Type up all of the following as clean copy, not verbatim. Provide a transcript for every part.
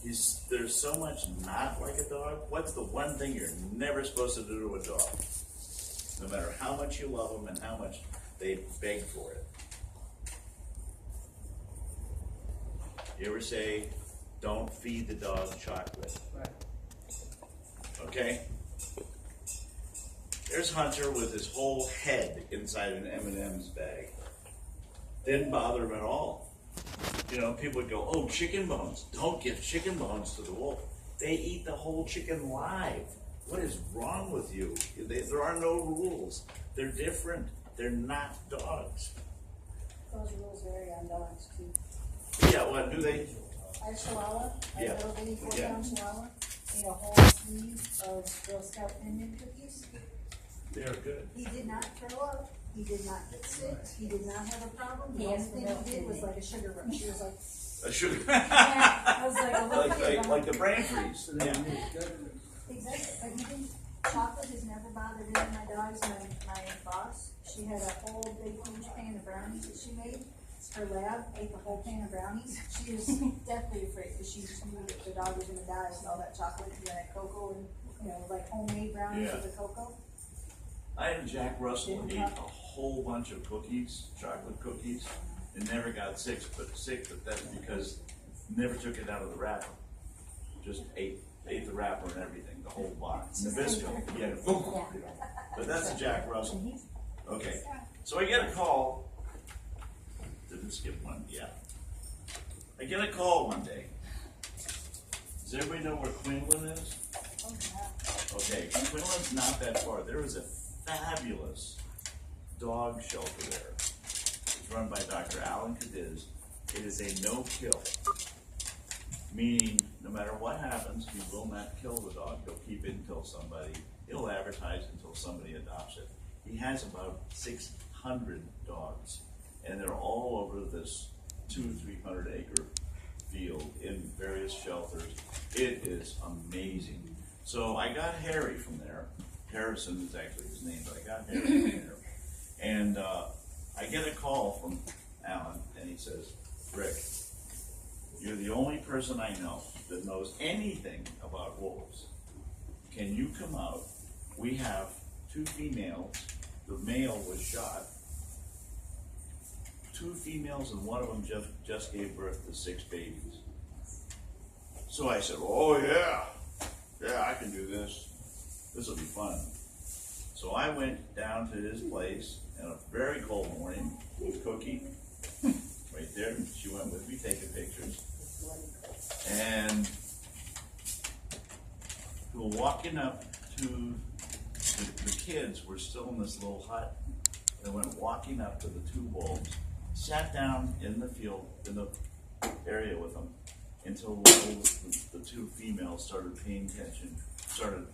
There's so much not like a dog. What's the one thing you're never supposed to do to a dog? No matter how much you love them and how much they beg for it. You ever say, don't feed the dog chocolate? Right. Okay? There's Hunter with his whole head inside an M&M's bag. Didn't bother him at all. You know, people would go, oh, chicken bones. Don't give chicken bones to the wolf. They eat the whole chicken live. What is wrong with you? There are no rules. They're different. They're not dogs. Those rules vary on dogs too. Yeah, what do they? Our Chihuahua, our Yeah. little bitty 4-pound Yeah. Chihuahua, ate a whole sleeve of Girl Scout Pinyon cookies. They're good. He did not throw up. He did not get sick. He did not have a problem. The He only has the thing milk he did in was it. like a sugar rush. He was like, A sugar. yeah. I was like, a little kid. like the brain freeze. So they Yeah. make good. Exactly. But he didn't. Chocolate has never bothered any of my dogs. My boss, she had a whole big huge pan of brownies that she made. Her lab ate the whole pan of brownies. She was deathly afraid because she just knew that the dog was going to die with all that chocolate and that cocoa and, you know, like homemade brownies Yeah. with the cocoa. I had Jack Russell eat a whole bunch of cookies, chocolate cookies, and never got sick, but that's because never took it out of the wrapper. Just ate the wrapper and everything, the whole box. Nabisco, yeah. But that's a Jack Russell. Okay, so I get a call. Didn't skip one, yeah. I get a call one day. Does everybody know where Quinlan is? Oh, yeah. Okay, Quinlan's not that far. There is a fabulous dog shelter there. It's run by Dr. Alan Cadiz. It is a no-kill, meaning no matter what happens, he will not kill the dog. He'll keep it until he'll advertise until somebody adopts it. He has about 600 dogs, and they're all over this 200-300 acre field in various shelters. It is amazing. So I got Harry from there. Harrison is actually his name, but I got Harry from there. And I get a call from Alan, and he says, Rick, you're the only person I know that knows anything about wolves. Can you come out? We have 2 females. The male was shot. 2 females, and one of them just gave birth to 6 babies. So I said, oh yeah, I can do this. This will be fun. So I went down to his place on a very cold morning with Cookie, right there. She went with me taking pictures. And we were walking up to, the kids were still in this little hut. They went walking up to the 2 wolves, sat down in the field, in the area with them, until the 2 females started paying attention, started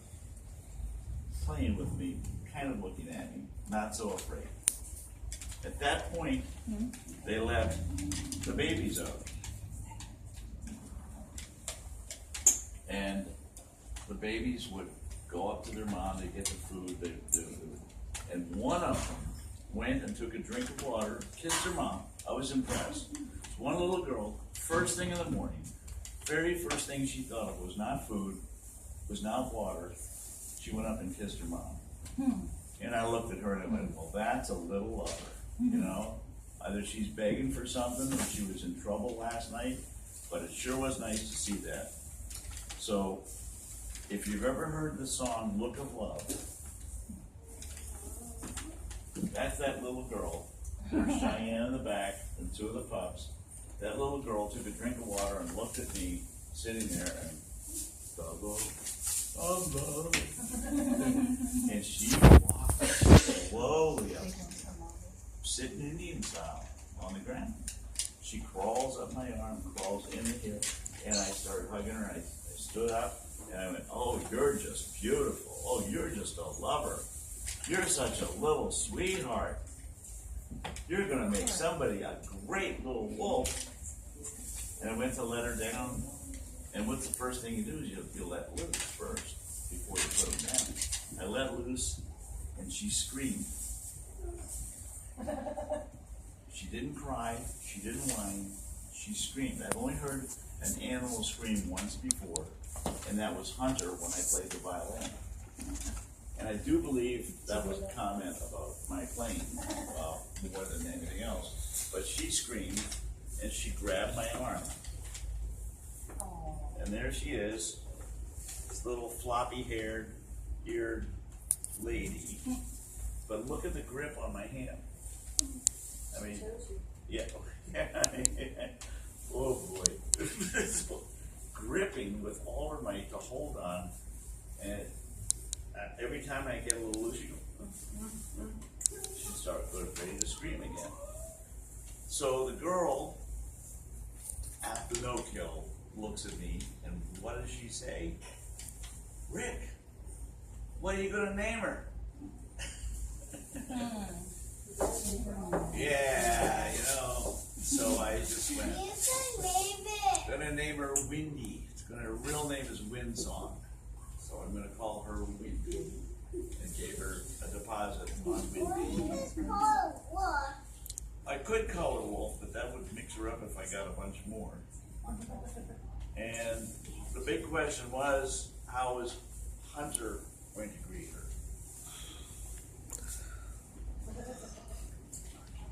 playing with me, kind of looking at me, not so afraid. At that point, they let the babies out. And the babies would go up to their mom, they get the food, and one of them went and took a drink of water, kissed her mom. I was impressed. One little girl, first thing in the morning, very first thing she thought of was not food, was not water. She went up and kissed her mom. And I looked at her and I went, well, that's a little lover, you know? Either she's begging for something or she was in trouble last night, but it sure was nice to see that. So, if you've ever heard the song Look of Love, that's that little girl. There's Cheyenne in the back and 2 of the pups. That little girl took a drink of water and looked at me sitting there and and she walked slowly up, sitting Indian style on the ground. She crawls up my arm, crawls in the hip, and I started hugging her. I stood up and I went, oh, you're just beautiful. Oh, you're just a lover. You're such a little sweetheart. You're going to make somebody a great little wolf. And I went to let her down. And what's the first thing you do is you let loose first before you put them down. I let loose, and she screamed. She didn't cry. She didn't whine. she screamed. I've only heard an animal scream once before, and that was Hunter when I played the violin. And I do believe that was a comment about my playing, more than anything else. But she screamed, and she grabbed my arm. And there she is, this little floppy-haired, eared lady. But look at the grip on my hand. I mean, yeah. Oh boy. So, gripping with all her might to hold on, and every time I get a little loose, she starts ready to scream again. So the girl, after no kill, looks at me, and what does she say? Rick, what are you gonna name her? Yeah, you know. So I just went, gonna name her Windy. Her real name is Windsong. So I'm gonna call her Windy. And gave her a deposit on Windy. I could call her Wolf, but that would mix her up if I got a bunch more. And the big question was, how is Hunter going to greet her?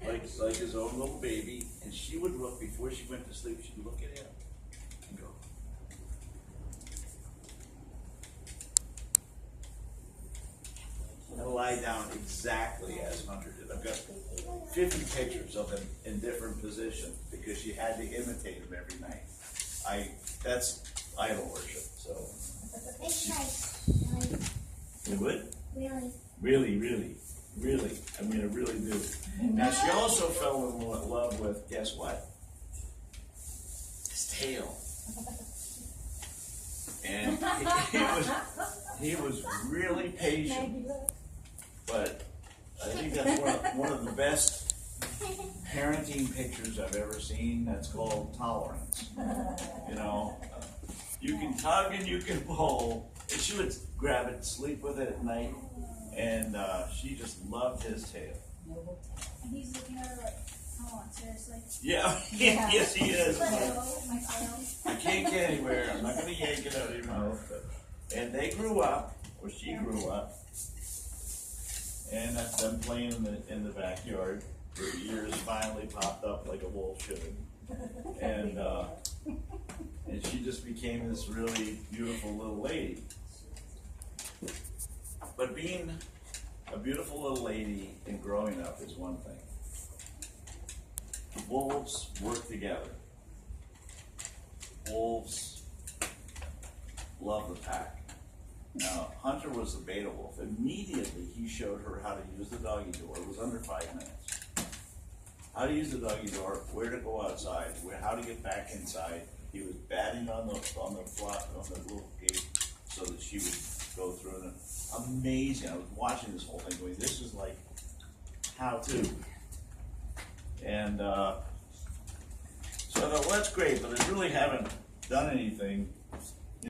Like his own little baby, and she would look, before she went to sleep, she'd look at him and go, and lie down exactly as Hunter did. I've got 50 pictures of him in different positions because she had to imitate him every night. That's idol worship, so. It's nice. You would? Really? Really. I mean, I really do. Now, she also fell in love with, guess what? His tail. And he was really patient. But I think that's one of the best parenting pictures I've ever seen. That's called tolerance. You know, you can tug and you can pull. And she would grab it, sleep with it at night, and she just loved his tail. And he's looking at her like, oh, seriously? Yeah, yes he is. My tail. You can't get anywhere. I'm not going to yank it out of your mouth. But, and they grew up, or she grew up, and that's them playing in the backyard. Her ears finally popped up like a wolf should. And she just became this really beautiful little lady. But being a beautiful little lady and growing up is one thing. Wolves work together. Wolves love the pack. Now, Hunter was the beta wolf. Immediately, he showed her how to use the doggy door. It was under 5 minutes. How to use the doggy door, where to go outside, how to get back inside. He was batting on the little gate so that she would go through it. Amazing. I was watching this whole thing going, this is like how to. And so I thought, well, that's great, but I really haven't done anything